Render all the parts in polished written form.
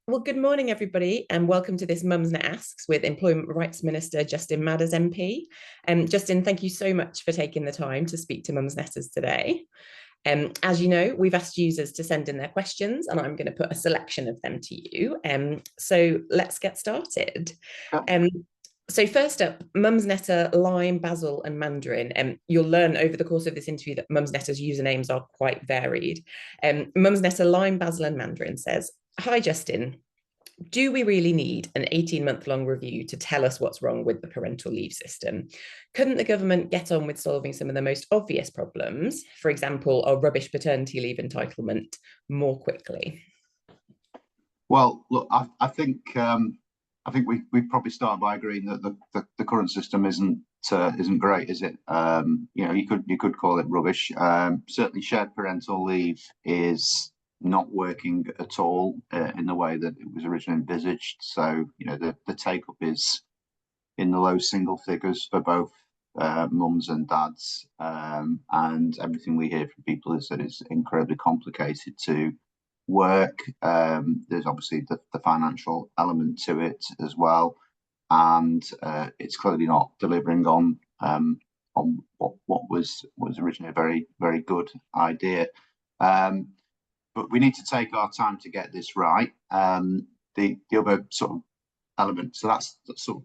Well, good morning, everybody, and welcome to this Mumsnet Asks with Employment Rights Minister Justin Madders MP. Justin, thank you so much for taking the time to speak to Mumsnetters today. As you know, we've asked users to send in their questions, and I'm going to put a selection of them to you. So let's get started. Yeah. So first up, Mumsnetter, Lime, Basil, and Mandarin. You'll learn over the course of this interview that Mumsnetter's usernames are quite varied. Mumsnetter, Lime, Basil, and Mandarin says, "Hi, Justin. Do we really need an 18-month-long review to tell us what's wrong with the parental leave system? Couldn't the government get on with solving some of the most obvious problems, for example, our rubbish paternity leave entitlement, more quickly?" Well, look, I think we probably start by agreeing that the current system isn't great, is it? You could call it rubbish. Certainly, shared parental leave is not working at all in the way that it was originally envisaged. So, the take up is in the low single figures for both mums and dads, and everything we hear from people is that it's incredibly complicated to work. There's obviously the financial element to it as well, and it's clearly not delivering on what was originally a very, very good idea. But we need to take our time to get this right. The other sort of element, so that's sort of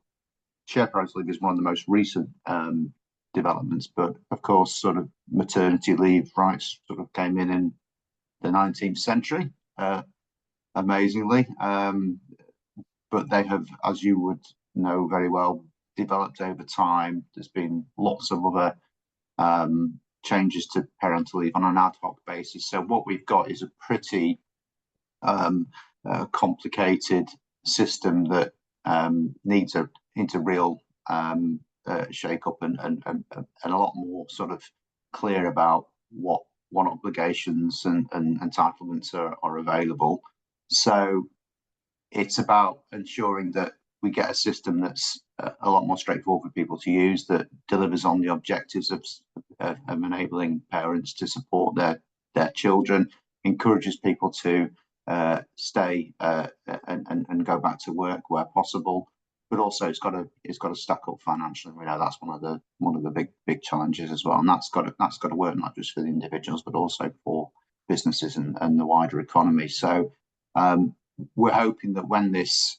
shared parental leave is one of the most recent developments, but of course, sort of maternity leave rights sort of came in the 19th century, amazingly. But they have, as you would know very well, developed over time. There's been lots of other changes to parental leave on an ad hoc basis. So what we've got is a pretty complicated system that needs a real shake up and a lot more sort of clear about what obligations and entitlements are available. So it's about ensuring that we get a system that's a lot more straightforward for people to use, that delivers on the objectives of enabling parents to support their children, encourages people to stay and go back to work where possible, but also it's got to stack up financially. We know that's one of the big challenges as well, and that's got to work not just for the individuals but also for businesses and the wider economy. So we're hoping that when this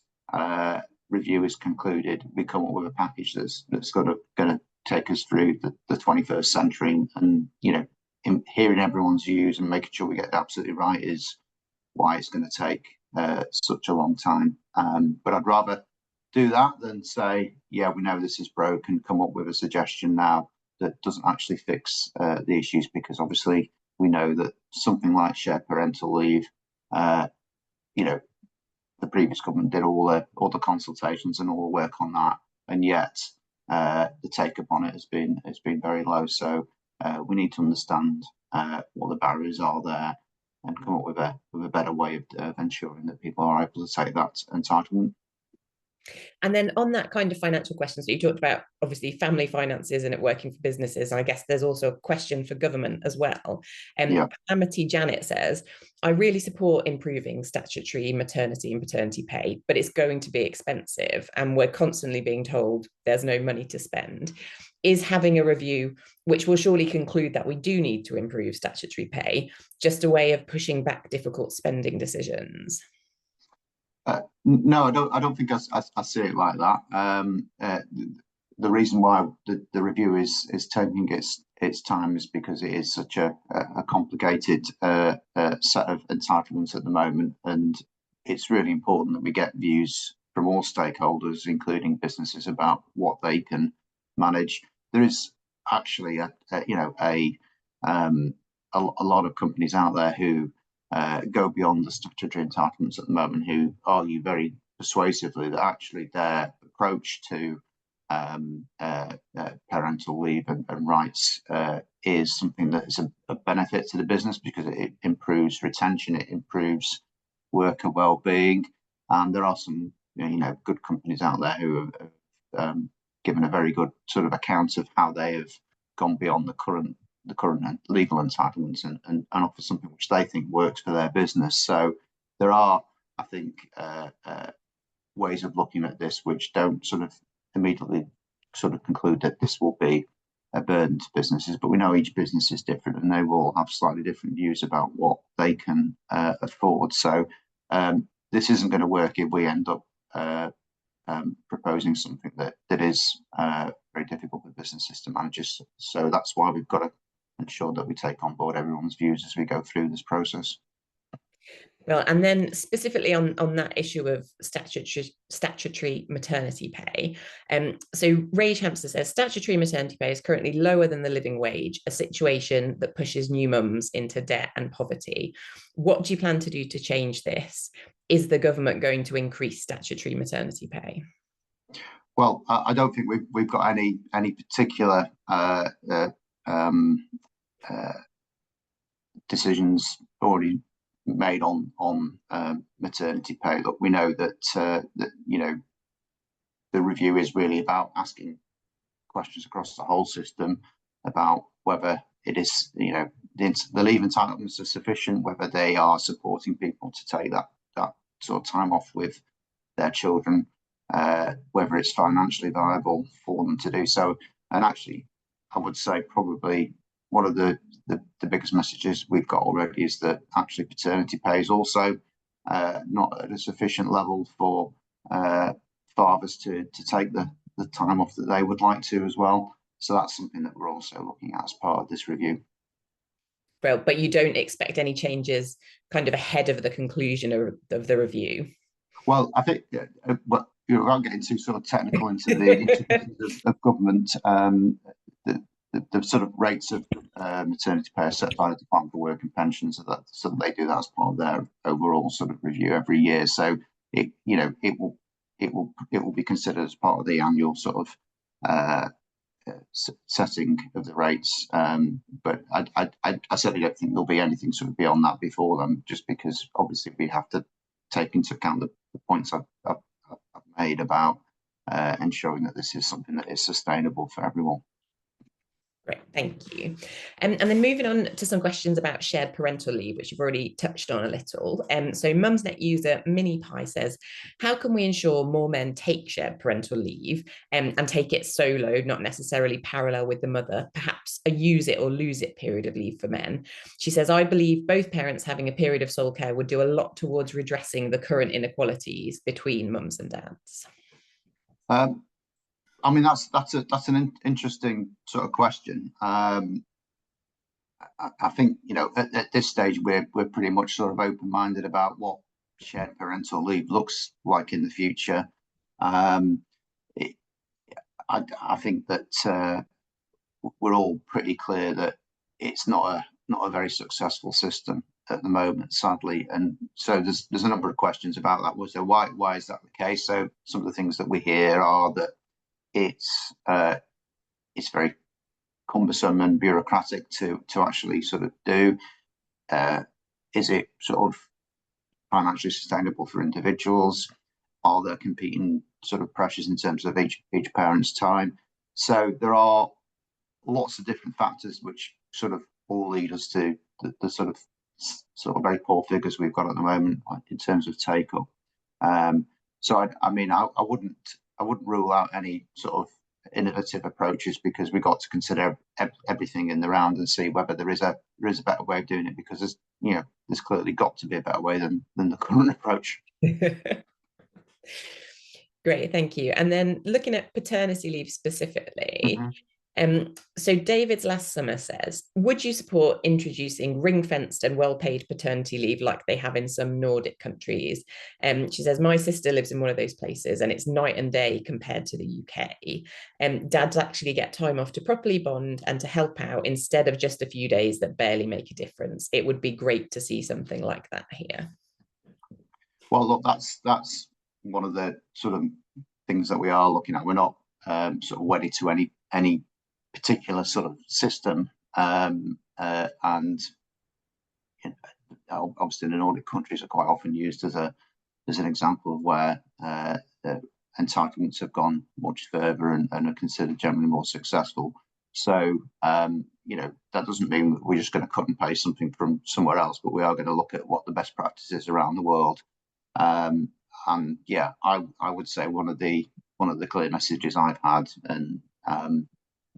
review is concluded, we come up with a package that's going to take us through the 21st century. And in hearing everyone's views and making sure we get it absolutely right is why it's going to take such a long time. But I'd rather do that than say, yeah, we know this is broken, come up with a suggestion now that doesn't actually fix the issues, because obviously we know that something like shared parental leave, the previous government did all the consultations and all the work on that, and yet the take up on it has been very low. So we need to understand what the barriers are there and come up with a better way of ensuring that people are able to take that entitlement. And then on that kind of financial question, so you talked about obviously family finances and it working for businesses. And I guess there's also a question for government as well. Yeah. Amity Janet says, "I really support improving statutory maternity and paternity pay, but it's going to be expensive. And we're constantly being told there's no money to spend. Is having a review, which will surely conclude that we do need to improve statutory pay, just a way of pushing back difficult spending decisions?" No, I don't think I see it like that. The reason why the review is taking its time is because it is such a complicated set of entitlements at the moment, and it's really important that we get views from all stakeholders, including businesses, about what they can manage. There is actually a lot of companies out there who go beyond the statutory entitlements at the moment, who argue very persuasively that actually their approach to parental leave and rights is something that is a benefit to the business, because it improves retention, it improves worker well-being, and there are some good companies out there who have given a very good sort of account of how they have gone beyond the current legal entitlements and offer something which they think works for their business. So there are I think, ways of looking at this which don't sort of immediately sort of conclude that this will be a burden to businesses, but we know each business is different and they will have slightly different views about what they can afford. So this isn't going to work if we end up proposing something that is very difficult for businesses to manage. So that's why we've got to ensure that we take on board everyone's views as we go through this process. Well, and then specifically on that issue of statutory maternity pay, so Rage Hamster says statutory maternity pay is currently lower than the living wage, a situation that pushes new mums into debt and poverty. What do you plan to do to change this? Is the government going to increase statutory maternity pay? Well, I don't think we've got any particular decisions already made on maternity pay. Look, we know that the review is really about asking questions across the whole system about whether it is, the leave entitlements are sufficient, whether they are supporting people to take that sort of time off with their children, whether it's financially viable for them to do so. And actually, I would say probably one of the biggest messages we've got already is that actually paternity pay is also not at a sufficient level for fathers to take the time off that they would like to as well. So that's something that we're also looking at as part of this review. Well, but you don't expect any changes kind of ahead of the conclusion of the review? Well, I think, but without getting too sort of technical into the intricacies of government, the sort of rates of maternity pay are set by the Department for Work and Pensions, so they do that as part of their overall sort of review every year. So it will be considered as part of the annual sort of setting of the rates. But I certainly don't think there'll be anything sort of beyond that before them, just because obviously we have to take into account the points I've made about ensuring that this is something that is sustainable for everyone. Great, thank you. And then moving on to some questions about shared parental leave, which you've already touched on a little. So Mumsnet user Mini Pie says, how can we ensure more men take shared parental leave and take it solo, not necessarily parallel with the mother, perhaps a use it or lose it period of leave for men? She says, I believe both parents having a period of sole care would do a lot towards redressing the current inequalities between mums and dads. I mean, that's an interesting sort of question. I think at this stage we're pretty much sort of open-minded about what shared parental leave looks like in the future. I think that we're all pretty clear that it's not a very successful system at the moment, sadly, and so there's a number of questions about that. So why is that the case? So some of the things that we hear are that it's very cumbersome and bureaucratic to actually sort of do. Is it sort of financially sustainable for individuals? Are there competing sort of pressures in terms of each parent's time? So there are lots of different factors which sort of all lead us to the sort of very poor figures we've got at the moment in terms of take up. So I mean I wouldn't rule out any sort of innovative approaches, because we've got to consider everything in the round and see whether there is a better way of doing it, because there's clearly got to be a better way than the current approach. Great, thank you. And then looking at paternity leave specifically, Mm-hmm. So David's last summer says, would you support introducing ring-fenced and well-paid paternity leave like they have in some Nordic countries? She says, my sister lives in one of those places and it's night and day compared to the UK. Dads actually get time off to properly bond and to help out instead of just a few days that barely make a difference. It would be great to see something like that here. Well, look, that's one of the sort of things that we are looking at. We're not sort of wedded to any particular sort of system, and obviously the Nordic countries are quite often used as an example of where the entitlements have gone much further and are considered generally more successful. So that doesn't mean we're just going to cut and paste something from somewhere else, but we are going to look at what the best practices around the world And yeah, I would say one of the clear messages I've had, and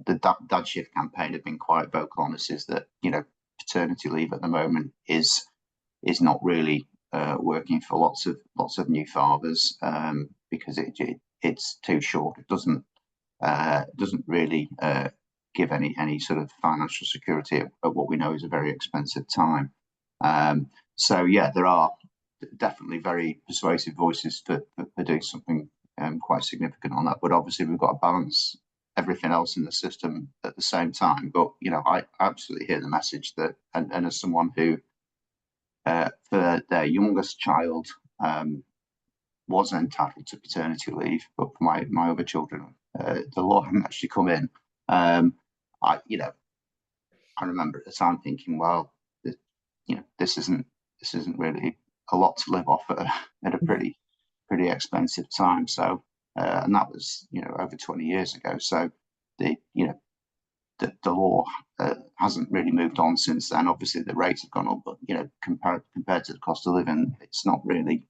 the dad shift campaign have been quite vocal on this, is that, you know, paternity leave at the moment is not really working for lots of new fathers, because it's too short. It doesn't really give any sort of financial security at what we know is a very expensive time. So yeah, there are definitely very persuasive voices for doing something quite significant on that. But obviously, we've got to balance everything else in the system at the same time. But you know, I absolutely hear the message that, and as someone who, for their youngest child, was entitled to paternity leave, but for my other children, the law hadn't actually come in. I remember at the time thinking, well, this isn't really a lot to live off at a pretty expensive time. So, and that was, over 20 years ago. So the law hasn't really moved on since then. Obviously, the rates have gone up, but compared to the cost of living, it's not really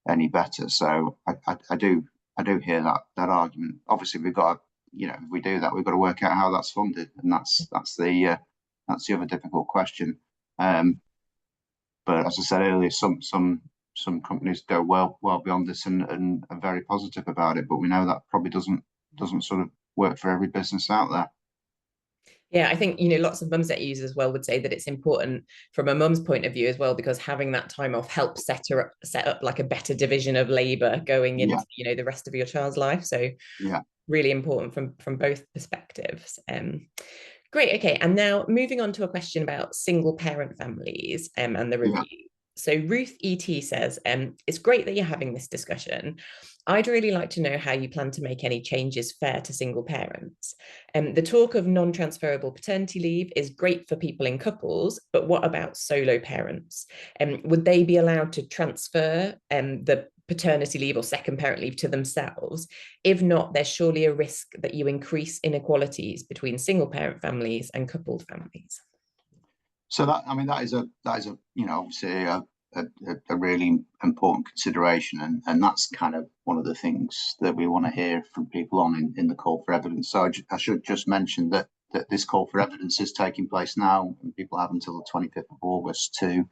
any better. So I do hear that argument. Obviously, we've got to, if we do that, we've got to work out how that's funded, and that's the other difficult question. But as I said earlier, some companies go well beyond this and are very positive about it. But we know that probably doesn't sort of work for every business out there. Yeah, I think, lots of Mumsnet users as well would say that it's important from a mum's point of view as well, because having that time off helps set up like a better division of labor going into, the rest of your child's life. So yeah, really important from both perspectives. Great. Okay. And now moving on to a question about single parent families and the review. Yeah. So Ruth ET says, it's great that you're having this discussion. I'd really like to know how you plan to make any changes fair to single parents. The talk of non-transferable paternity leave is great for people in couples, but what about solo parents? Would they be allowed to transfer the paternity leave or second parent leave to themselves? If not, there's surely a risk that you increase inequalities between single parent families and coupled families. So that is obviously a really important consideration, and that's kind of one of the things that we want to hear from people in the call for evidence. So I should just mention that this call for evidence is taking place now, and people have until the 25th of August to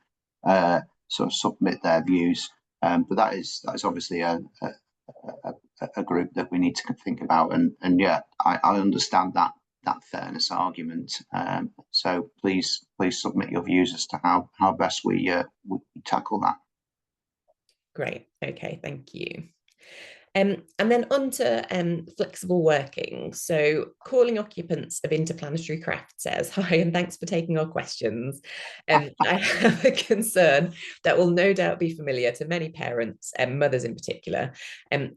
sort of submit their views. But that is obviously a group that we need to think about, and yeah, I understand that fairness argument. So please submit your views as to how best we tackle that. Great. Okay, thank you. And then on to flexible working. So calling occupants of interplanetary craft says, hi, and thanks for taking our questions. I have a concern that will no doubt be familiar to many parents and mothers in particular.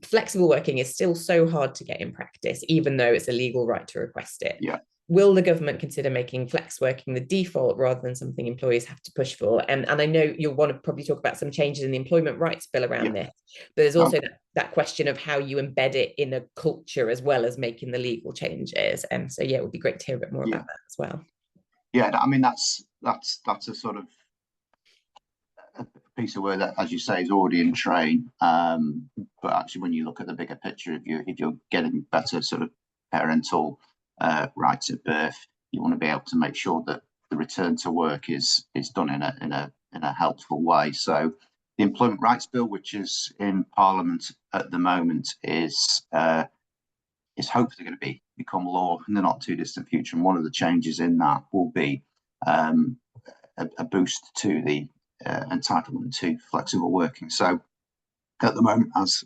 Flexible working is still so hard to get in practice, even though it's a legal right to request it. Yeah. Will the government consider making flex working the default rather than something employees have to push for? And I know you'll want to probably talk about some changes in the employment rights bill around this, but there's also that question of how you embed it in a culture as well as making the legal changes. And so, yeah, it would be great to hear a bit more about that as well. Yeah, I mean, that's a sort of a piece of work that, as you say, is already in train. But actually, when you look at the bigger picture, if you're getting better sort of parental rights at birth, you want to be able to make sure that the return to work is done in a helpful way. So the employment rights bill, which is in Parliament at the moment, is hopefully going to become law in the not too distant future. And one of the changes in that will be a boost to the entitlement to flexible working. So at the moment, as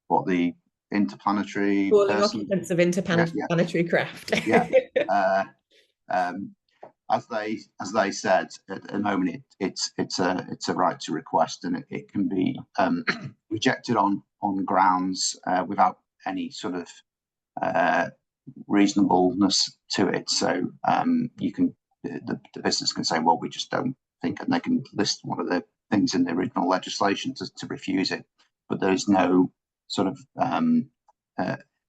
what the interplanetary calling occupants of interplanetary craft. As they said, at the moment it's a right to request, and it can be rejected on grounds without any sort of reasonableness to it. So you can the business can say, well, we just don't think, and they can list one of the things in the original legislation to refuse it, but there is no sort of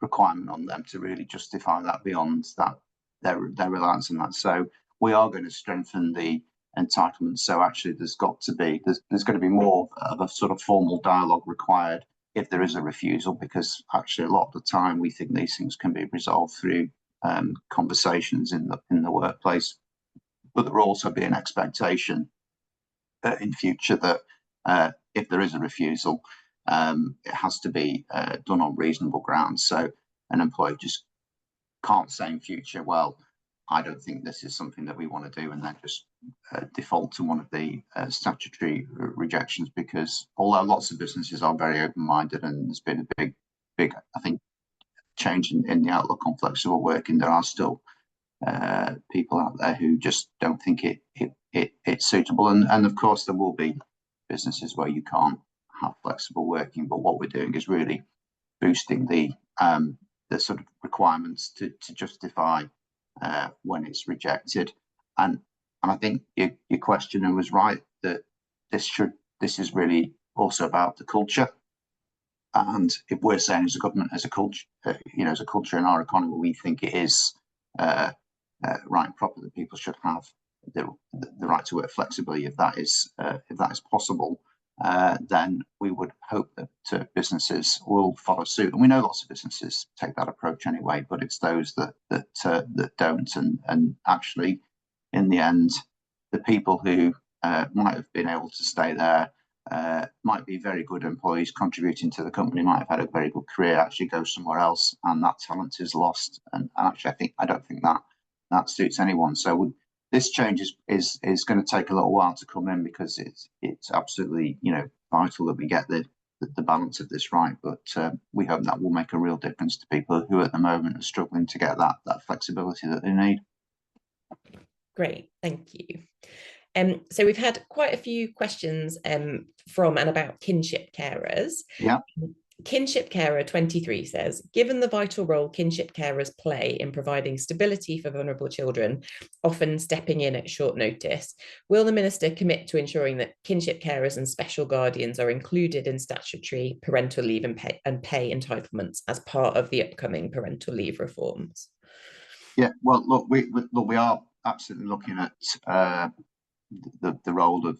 requirement on them to really justify that beyond that their reliance on that. So we are going to strengthen the entitlements. So actually, there's going to be more of a sort of formal dialogue required if there is a refusal, because actually a lot of the time we think these things can be resolved through conversations in the workplace. But there will also be an expectation in future that if there is a refusal, it has to be done on reasonable grounds. So an employee just can't say in future, well, I don't think this is something that we want to do, and then just default to one of the statutory rejections. Because although lots of businesses are very open-minded, and there's been a big, I think, change in the outlook on flexible working, there are still people out there who just don't think it's suitable. And of course, there will be businesses where you can't have flexible working. But what we're doing is really boosting the sort of requirements to justify when it's rejected. And I think your questioner was right that this is really also about the culture. And if we're saying as a government, as a culture, as a culture in our economy, we think it is right and proper that people should have the right to work flexibly. If that is possible, then we would hope that businesses will follow suit. And we know lots of businesses take that approach anyway, but it's those that don't. And actually, in the end, the people who might have been able to stay there, might be very good employees contributing to the company, might have had a very good career, actually go somewhere else, and that talent is lost. And actually, I don't think that suits anyone. So this change is going to take a little while to come in, because it's absolutely vital that we get the balance of this right. But we hope that will make a real difference to people who at the moment are struggling to get that flexibility that they need. Great, thank you. So we've had quite a few questions from and about kinship carers. Yeah. Kinship Carer 23 says, given the vital role kinship carers play in providing stability for vulnerable children, often stepping in at short notice, will the Minister commit to ensuring that kinship carers and special guardians are included in statutory parental leave and pay entitlements as part of the upcoming parental leave reforms? Yeah, well, look, we are absolutely looking at the role of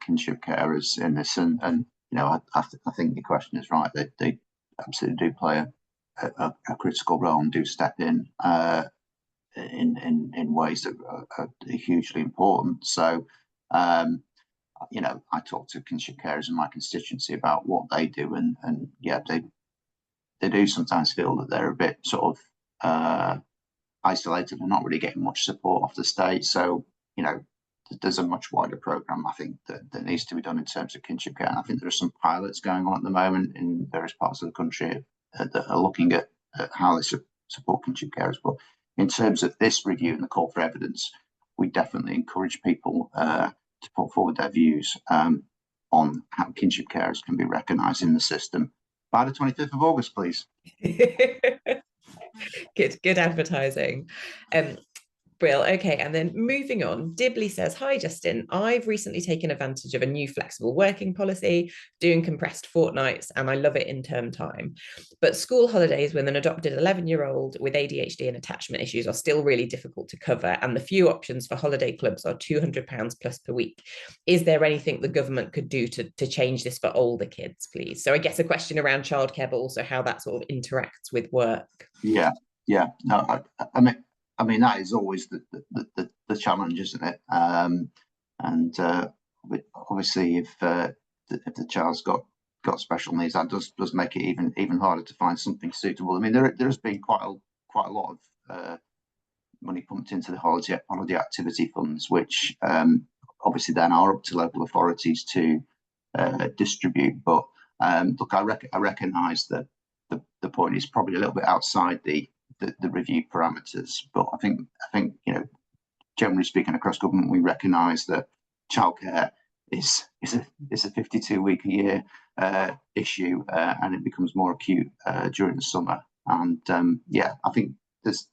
kinship carers in this, and I think the question is right. They absolutely do play a critical role and do step in ways that are hugely important. So I talk to kinship carers in my constituency about what they do, and yeah, they do sometimes feel that they're a bit sort of isolated and not really getting much support off the state. So there's a much wider programme, I think, that needs to be done in terms of kinship care. And I think there are some pilots going on at the moment in various parts of the country that are looking at how they support kinship carers. But in terms of this review and the call for evidence, we definitely encourage people to put forward their views on how kinship carers can be recognised in the system by the 25th of August, please. Good advertising. Brill. Okay, and then moving on, Dibley says, hi, Justin. I've recently taken advantage of a new flexible working policy, doing compressed fortnights, and I love it in term time. But school holidays with an adopted 11-year-old with ADHD and attachment issues are still really difficult to cover, and the few options for holiday clubs are £200 plus per week. Is there anything the government could do to change this for older kids, please? So I guess a question around childcare, but also how that sort of interacts with work. Yeah. No, I mean that is always the challenge, isn't it? And obviously, if the child's got special needs, that does make it even harder to find something suitable. I mean, there has been quite a lot of money pumped into the holiday activity funds, which obviously then are up to local authorities to distribute. But look, I recognise that the point is probably a little bit outside the review parameters, but I think generally speaking across government, we recognise that childcare is a 52-week-a-year issue, and it becomes more acute during the summer. And I think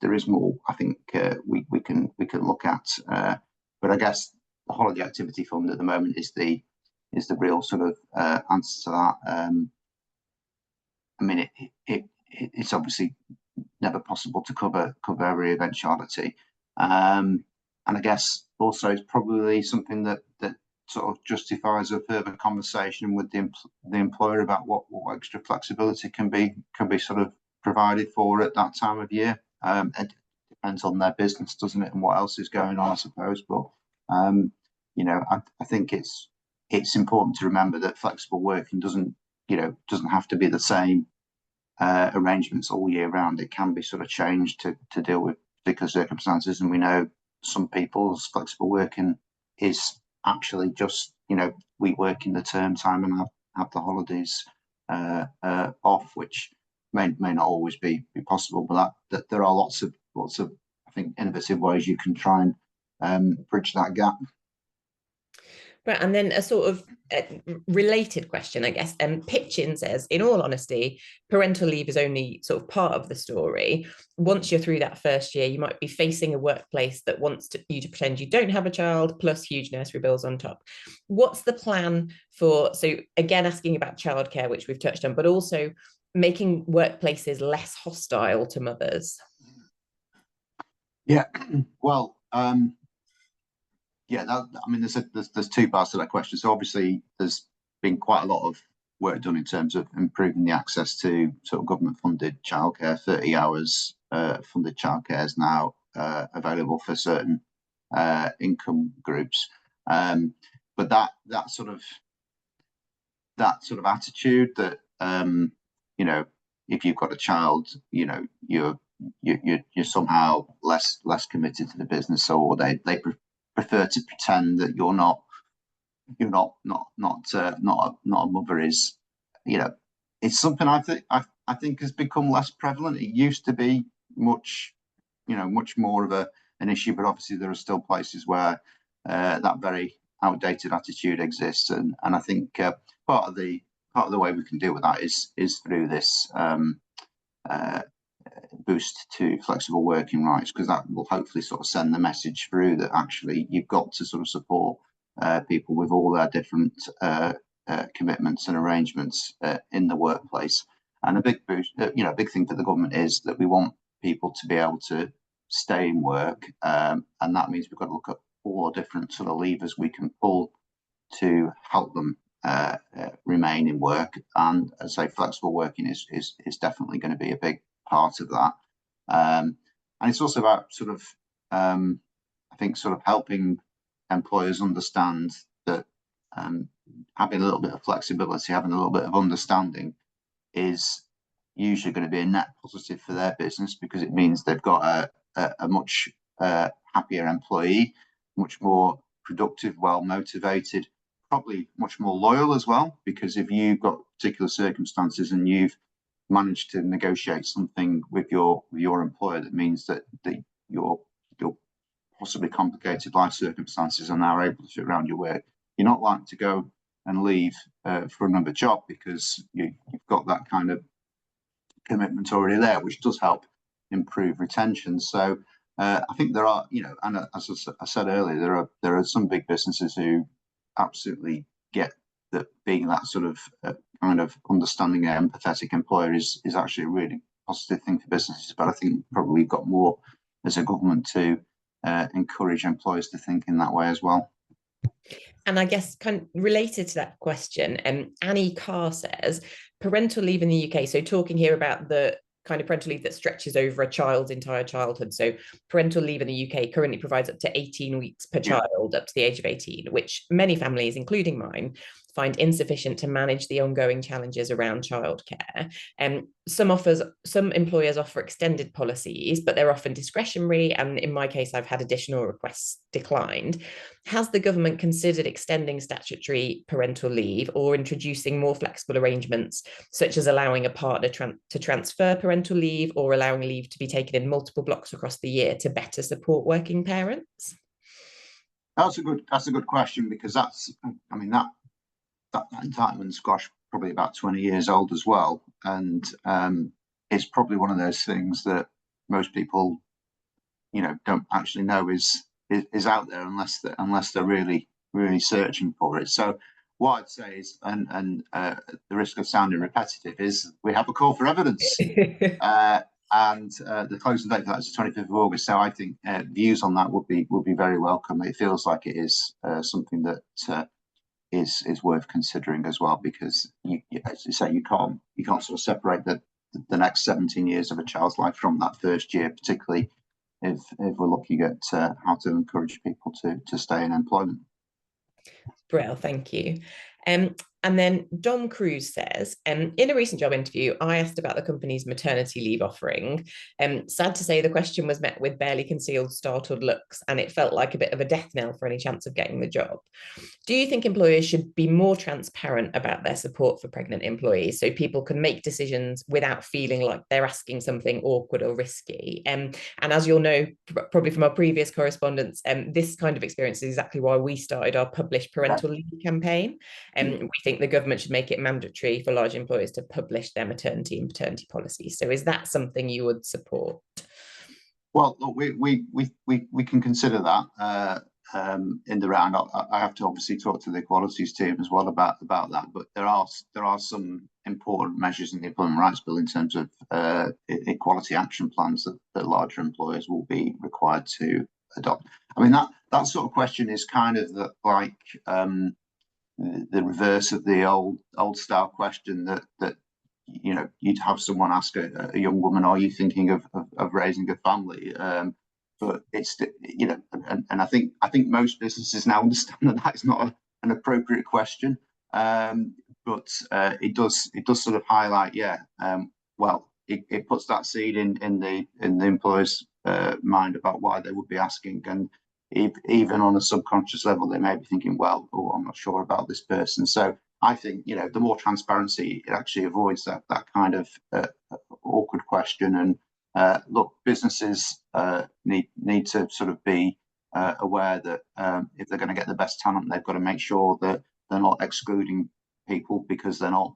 there is more. I think we can look at, but I guess the holiday activity fund at the moment is the real sort of answer to that. I mean, it's obviously never possible to cover every eventuality, I guess also it's probably something that sort of justifies a further conversation with the employer about what extra flexibility can be sort of provided for at that time of year. It depends on their business, doesn't it, and what else is going on, I suppose. But I think it's important to remember that flexible working doesn't have to be the same arrangements all year round. It can be sort of changed to deal with particular circumstances, and we know some people's flexible working is actually just we work in the term time and have the holidays off, which may not always be possible, but that there are lots of I think innovative ways you can try and bridge that gap. Right, and then a sort of related question, I guess. Pitchin says, in all honesty, parental leave is only sort of part of the story. Once you're through that first year, you might be facing a workplace that wants you to pretend you don't have a child, plus huge nursery bills on top. What's the plan for, so again, asking about childcare, which we've touched on, but also making workplaces less hostile to mothers? Yeah, well, yeah, I mean, there's two parts to that question. So obviously, there's been quite a lot of work done in terms of improving the access to sort of government-funded childcare. 30 hours funded childcare is now available for certain income groups. But that sort of attitude that if you've got a child, you're somehow less committed to the business, or they prefer to pretend that you're not a mother is, it's something I think has become less prevalent. It used to be much more of an issue, but obviously there are still places where that very outdated attitude exists, and I think part of the way we can deal with that is through this boost to flexible working rights, because that will hopefully sort of send the message through that actually you've got to sort of support people with all their different commitments and arrangements in the workplace. And a big boost, big thing for the government is that we want people to be able to stay in work, and that means we've got to look at all the different sort of levers we can pull to help them remain in work. And as I say, flexible working is definitely going to be a big part of that. And it's also about sort of, I think, sort of helping employers understand that having a little bit of flexibility, having a little bit of understanding is usually going to be a net positive for their business, because it means they've got a much happier employee, much more productive, well motivated, probably much more loyal as well, because if you've got particular circumstances and you've managed to negotiate something with your employer that means that your possibly complicated life circumstances are now able to fit around your work, you're not likely to go and leave for another job, because you've got that kind of commitment already there, which does help improve retention. So I think there are, and as I said earlier, there are some big businesses who absolutely get that being that sort of kind of understanding and empathetic employer is actually a really positive thing for businesses. But I think probably we've got more as a government to encourage employers to think in that way as well. And I guess kind of related to that question, Annie Carr says, parental leave in the UK, so talking here about the kind of parental leave that stretches over a child's entire childhood. So parental leave in the UK currently provides up to 18 weeks per child up to the age of 18, which many families, including mine, find insufficient to manage the ongoing challenges around childcare. Some employers offer extended policies, but they're often discretionary. And in my case, I've had additional requests declined. Has the government considered extending statutory parental leave or introducing more flexible arrangements, such as allowing a partner to transfer parental leave or allowing leave to be taken in multiple blocks across the year to better support working parents? That's a good question, because that entitlement's probably about 20 years old as well, and it's probably one of those things that most people don't actually know is out there unless they're really searching for it. So what I'd say is, and the risk of sounding repetitive, is we have a call for evidence. and the closing date for that is the 25th of August. So I think views on that would be very welcome. It feels like it is something that is worth considering as well, because as you say, you can't sort of separate the next 17 years of a child's life from that first year, particularly if we're looking at how to encourage people to stay in employment. Brill, thank you. And then Dom Cruz says, in a recent job interview, I asked about the company's maternity leave offering. Sad to say, the question was met with barely concealed startled looks, and it felt like a bit of a death knell for any chance of getting the job. Do you think employers should be more transparent about their support for pregnant employees so people can make decisions without feeling like they're asking something awkward or risky? And as you'll know, probably from our previous correspondence, this kind of experience is exactly why we started our Publish Parental Leave campaign. We think the government should make it mandatory for large employers to publish their maternity and paternity policies. So is that something you would support? Well, look, we can consider that in the round. I have to obviously talk to the equalities team as well about that. But there are some important measures in the Employment Rights Bill in terms of equality action plans that larger employers will be required to adopt. I mean, that sort of question is kind of like the reverse of the old style question that you'd have someone ask a young woman, are you thinking of raising a family? But it's and I think most businesses now understand that is not an appropriate question. But it does sort of highlight, well, it puts that seed in the employer's mind about why they would be asking, and even on a subconscious level, they may be thinking, well, I'm not sure about this person. So I think, the more transparency, it actually avoids that kind of awkward question. And look, businesses need to sort of be aware that if they're going to get the best talent, they've got to make sure that they're not excluding people because they're not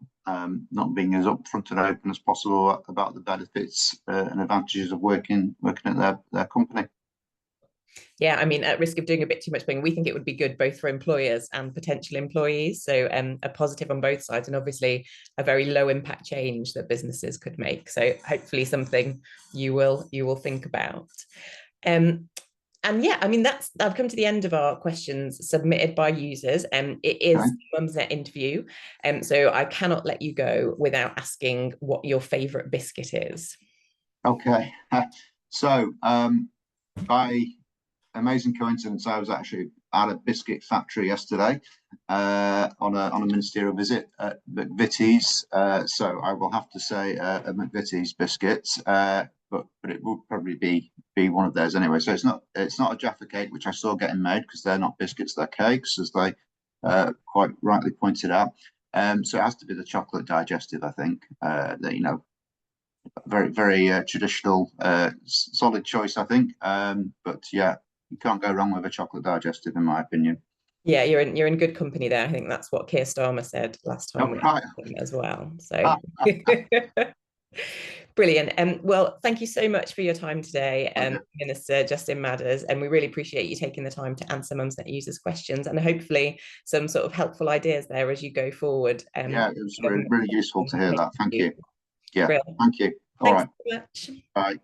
being as upfront and open as possible about the benefits and advantages of working at their company. Yeah, I mean, at risk of doing a bit too much thing, we think it would be good both for employers and potential employees. So a positive on both sides, and obviously a very low impact change that businesses could make. So hopefully something you will think about. And yeah, I mean, I've come to the end of our questions submitted by users. It is Mumsnet interview. So I cannot let you go without asking what your favorite biscuit is. Okay. So by amazing coincidence, I was actually at a biscuit factory yesterday on a ministerial visit at McVitie's. So I will have to say a McVitie's biscuits, but it will probably be one of theirs anyway. So it's not a Jaffa cake, which I saw getting made, because they're not biscuits, they're cakes, as they quite rightly pointed out. So it has to be the chocolate digestive, I think. Very, very traditional, solid choice, I think. But yeah, you can't go wrong with a chocolate digestive, in my opinion. Yeah, you're in good company there. I think that's what Keir Starmer said last time we had him as well. So brilliant. Well, thank you so much for your time today, Minister Justin Madders, and we really appreciate you taking the time to answer Mumsnet users' questions, and hopefully some sort of helpful ideas there as you go forward. Yeah, it was really useful to hear that. Thank you. Yeah, Brilliant. thank you. All right. Thanks so much. Bye.